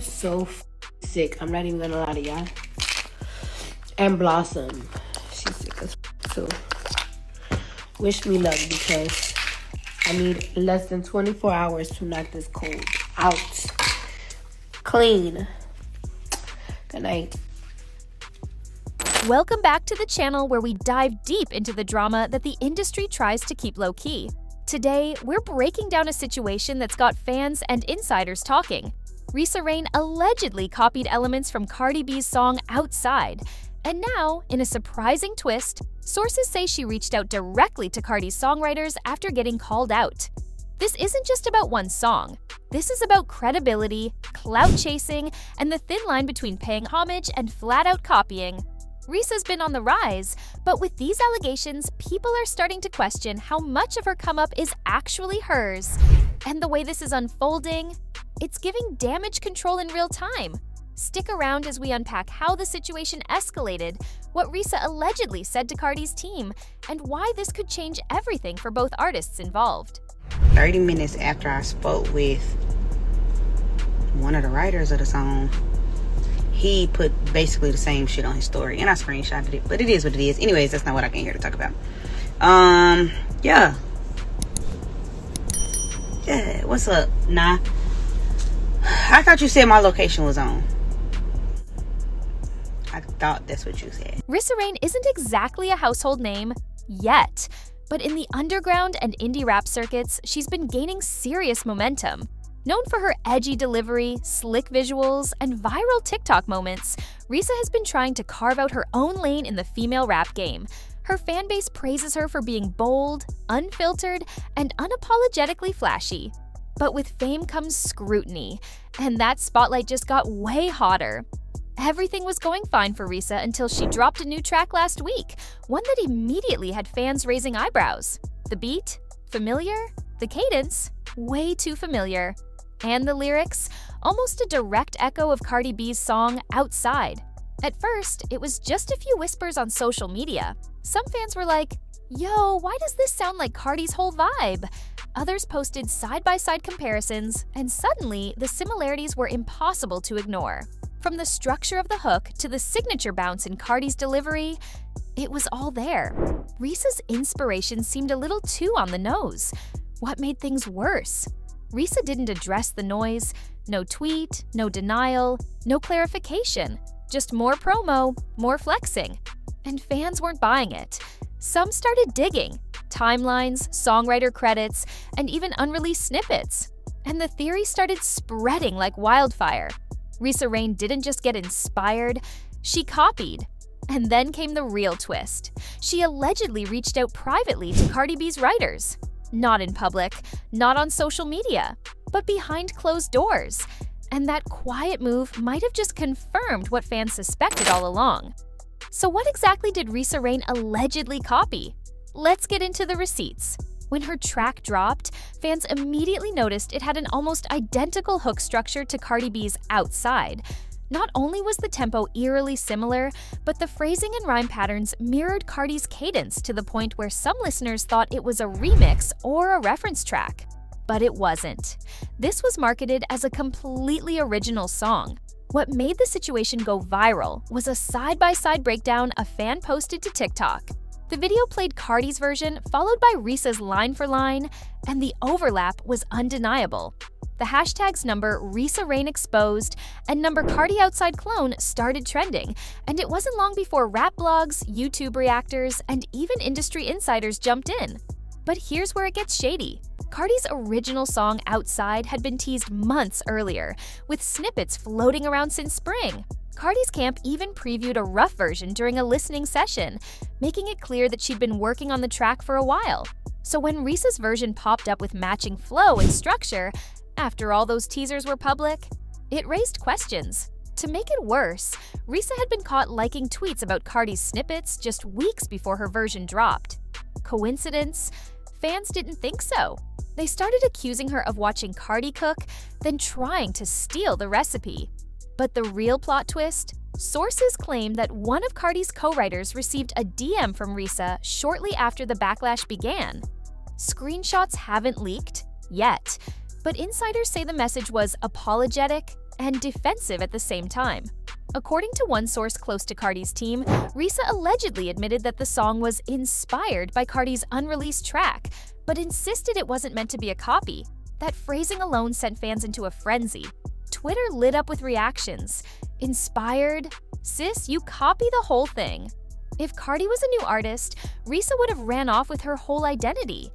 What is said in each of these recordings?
so sick. I'm not even gonna lie to y'all. And Blossom, she's sick as too. Wish me luck because I need less than 24 hours to knock this cold out. Clean. Good night. Welcome back to the channel where we dive deep into the drama that the industry tries to keep low-key. Today, we're breaking down a situation that's got fans and insiders talking. Rissa Reign allegedly copied elements from Cardi B's song Outside. And now, in a surprising twist, sources say she reached out directly to Cardi's songwriters after getting called out. This isn't just about one song. This is about credibility, clout chasing, and the thin line between paying homage and flat-out copying. Rissa's been on the rise, but with these allegations, people are starting to question how much of her come-up is actually hers. And the way this is unfolding, it's giving damage control in real time. Stick around as we unpack how the situation escalated, what Rissa allegedly said to Cardi's team, and why this could change everything for both artists involved. 30 minutes after I spoke with one of the writers of the song, he put basically the same shit on his story, and I screenshotted it, but it is what it is. Anyways, that's not what I came here to talk about. Yeah, what's up? Nah, I thought you said my location was on. I thought that's what you said. Rissa Reign isn't exactly a household name yet, but in the underground and indie rap circuits, she's been gaining serious momentum. Known for her edgy delivery, slick visuals, and viral TikTok moments, Rissa has been trying to carve out her own lane in the female rap game. Her fanbase praises her for being bold, unfiltered, and unapologetically flashy. But with fame comes scrutiny, and that spotlight just got way hotter. Everything was going fine for Rissa until she dropped a new track last week, one that immediately had fans raising eyebrows. The beat? Familiar? The cadence? Way too familiar. And the lyrics? Almost a direct echo of Cardi B's song Outside. At first, it was just a few whispers on social media. Some fans were like, "Yo, why does this sound like Cardi's whole vibe?" Others posted side-by-side comparisons, and suddenly, the similarities were impossible to ignore. From the structure of the hook to the signature bounce in Cardi's delivery, it was all there. Rissa's inspiration seemed a little too on the nose. What made things worse? Rissa didn't address the noise. No tweet, no denial, no clarification. Just more promo, more flexing. And fans weren't buying it. Some started digging. Timelines, songwriter credits, and even unreleased snippets. And the theory started spreading like wildfire. Rissa Reign didn't just get inspired, she copied. And then came the real twist. She allegedly reached out privately to Cardi B's writers. Not in public, not on social media, but behind closed doors. And that quiet move might have just confirmed what fans suspected all along. So what exactly did Rissa Reign allegedly copy? Let's get into the receipts. When her track dropped, fans immediately noticed it had an almost identical hook structure to Cardi B's Outside. Not only was the tempo eerily similar, but the phrasing and rhyme patterns mirrored Cardi's cadence to the point where some listeners thought it was a remix or a reference track. But it wasn't. This was marketed as a completely original song. What made the situation go viral was a side-by-side breakdown a fan posted to TikTok. The video played Cardi's version, followed by Rissa's line for line, and the overlap was undeniable. The hashtags number Rissa Reign exposed and number Cardi Outside clone started trending, and it wasn't long before rap blogs, YouTube reactors, and even industry insiders jumped in. But here's where it gets shady. Cardi's original song Outside had been teased months earlier, with snippets floating around since spring. Cardi's camp even previewed a rough version during a listening session, making it clear that she'd been working on the track for a while. So when Rissa's version popped up with matching flow and structure, after all those teasers were public, it raised questions. To make it worse, Rissa had been caught liking tweets about Cardi's snippets just weeks before her version dropped. Coincidence? Fans didn't think so. They started accusing her of watching Cardi cook, then trying to steal the recipe. But the real plot twist? Sources claim that one of Cardi's co-writers received a DM from Rissa shortly after the backlash began. Screenshots haven't leaked yet, But insiders say the message was apologetic and defensive at the same time. According to one source close to Cardi's team, Rissa allegedly admitted that the song was inspired by Cardi's unreleased track, but insisted it wasn't meant to be a copy. That phrasing alone sent fans into a frenzy. Twitter lit up with reactions. Inspired? Sis, you copy the whole thing. If Cardi was a new artist, Rissa would have ran off with her whole identity.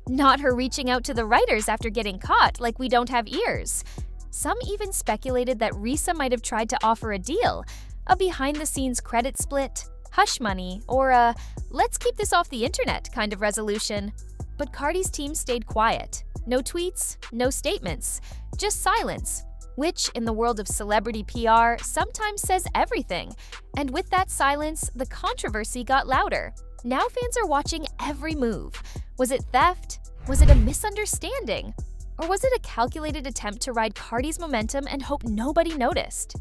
Not her reaching out to the writers after getting caught like we don't have ears. Some even speculated that Rissa might have tried to offer a deal, a behind-the-scenes credit split, hush money, or a let's keep this off the internet kind of resolution. But Cardi's team stayed quiet. No tweets, no statements, just silence, which, in the world of celebrity PR, sometimes says everything. And with that silence, the controversy got louder. Now fans are watching every move. Was it theft? Was it a misunderstanding? Or was it a calculated attempt to ride Cardi's momentum and hope nobody noticed?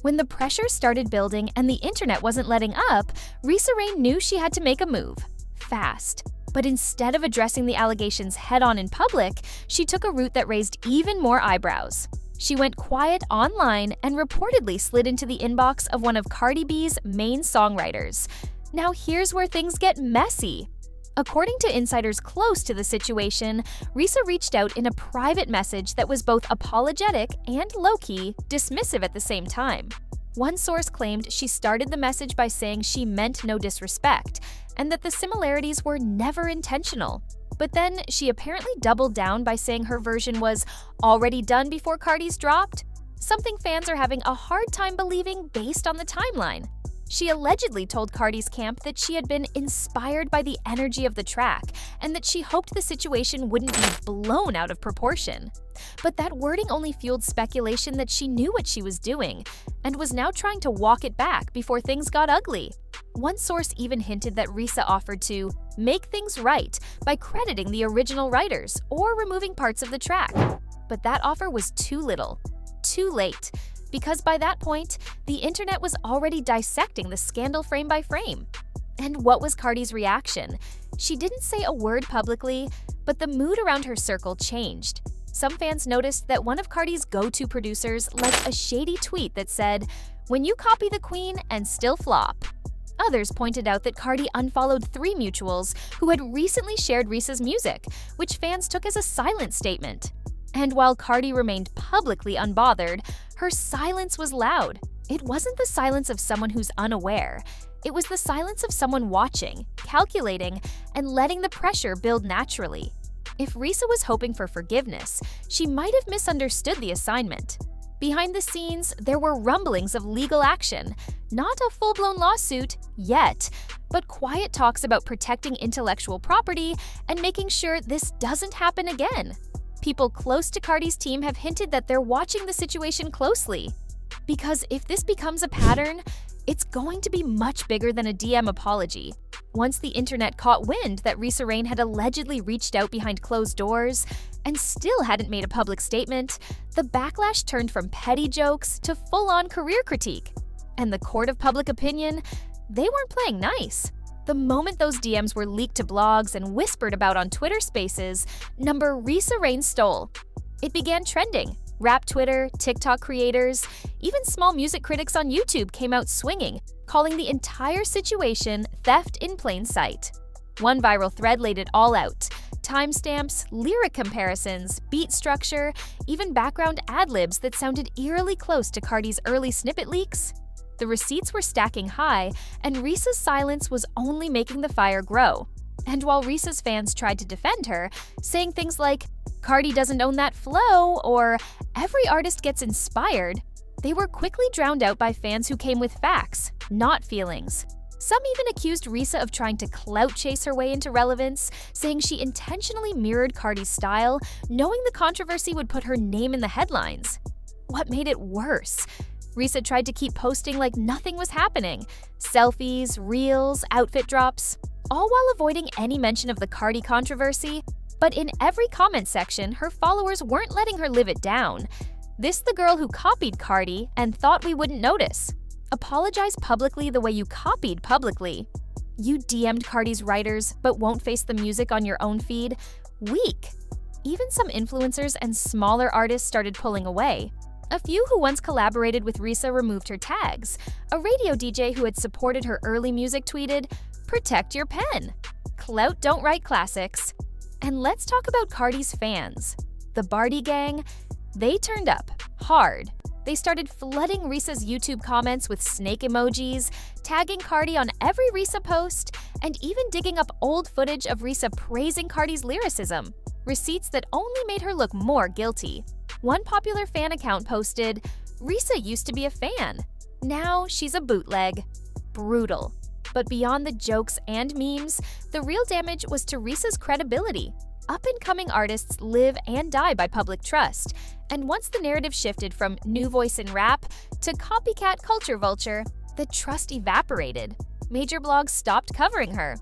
When the pressure started building and the internet wasn't letting up, Rissa Reign knew she had to make a move. Fast. But instead of addressing the allegations head-on in public, she took a route that raised even more eyebrows. She went quiet online and reportedly slid into the inbox of one of Cardi B's main songwriters. Now here's where things get messy. According to insiders close to the situation, Rissa reached out in a private message that was both apologetic and low-key, dismissive at the same time. One source claimed she started the message by saying she meant no disrespect, and that the similarities were never intentional. But then she apparently doubled down by saying her version was already done before Cardi's dropped, something fans are having a hard time believing based on the timeline. She allegedly told Cardi's camp that she had been inspired by the energy of the track and that she hoped the situation wouldn't be blown out of proportion. But that wording only fueled speculation that she knew what she was doing and was now trying to walk it back before things got ugly. One source even hinted that Rissa offered to make things right by crediting the original writers or removing parts of the track. But that offer was too little, too late. Because by that point, the internet was already dissecting the scandal frame by frame. And what was Cardi's reaction? She didn't say a word publicly, but the mood around her circle changed. Some fans noticed that one of Cardi's go-to producers liked a shady tweet that said, "When you copy the queen and still flop." Others pointed out that Cardi unfollowed 3 mutuals who had recently shared Rissa's music, which fans took as a silent statement. And while Cardi remained publicly unbothered, her silence was loud. It wasn't the silence of someone who's unaware. It was the silence of someone watching, calculating, and letting the pressure build naturally. If Rissa was hoping for forgiveness, she might have misunderstood the assignment. Behind the scenes, there were rumblings of legal action. Not a full-blown lawsuit yet, but quiet talks about protecting intellectual property and making sure this doesn't happen again. People close to Cardi's team have hinted that they're watching the situation closely. Because if this becomes a pattern, it's going to be much bigger than a DM apology. Once the internet caught wind that Rissa Reign had allegedly reached out behind closed doors and still hadn't made a public statement, the backlash turned from petty jokes to full-on career critique. And the court of public opinion, they weren't playing nice. The moment those DMs were leaked to blogs and whispered about on Twitter Spaces, number Rissa Reign stole. It began trending. Rap Twitter, TikTok creators, even small music critics on YouTube came out swinging, calling the entire situation theft in plain sight. One viral thread laid it all out. Timestamps, lyric comparisons, beat structure, even background ad-libs that sounded eerily close to Cardi's early snippet leaks. The receipts were stacking high, and Rissa's silence was only making the fire grow. And while Rissa's fans tried to defend her, saying things like, "Cardi doesn't own that flow," or "every artist gets inspired," they were quickly drowned out by fans who came with facts, not feelings. Some even accused Rissa of trying to clout chase her way into relevance, saying she intentionally mirrored Cardi's style, knowing the controversy would put her name in the headlines. What made it worse? Rissa tried to keep posting like nothing was happening. Selfies, reels, outfit drops, all while avoiding any mention of the Cardi controversy. But in every comment section, her followers weren't letting her live it down. This the girl who copied Cardi and thought we wouldn't notice. Apologize publicly the way you copied publicly. You DM'd Cardi's writers but won't face the music on your own feed? Weak. even some influencers and smaller artists started pulling away. A few who once collaborated with Rissa removed her tags. A radio DJ who had supported her early music tweeted, "Protect your pen. Clout don't write classics." And let's talk about Cardi's fans. The Bardi gang, they turned up hard. They started flooding Rissa's YouTube comments with snake emojis, tagging Cardi on every Rissa post, and even digging up old footage of Rissa praising Cardi's lyricism, receipts that only made her look more guilty. One popular fan account posted, "Rissa used to be a fan. Now she's a bootleg." Brutal. But beyond the jokes and memes, the real damage was to Rissa's credibility. Up-and-coming artists live and die by public trust, and once the narrative shifted from new voice in rap to copycat culture vulture, the trust evaporated. Major blogs stopped covering her,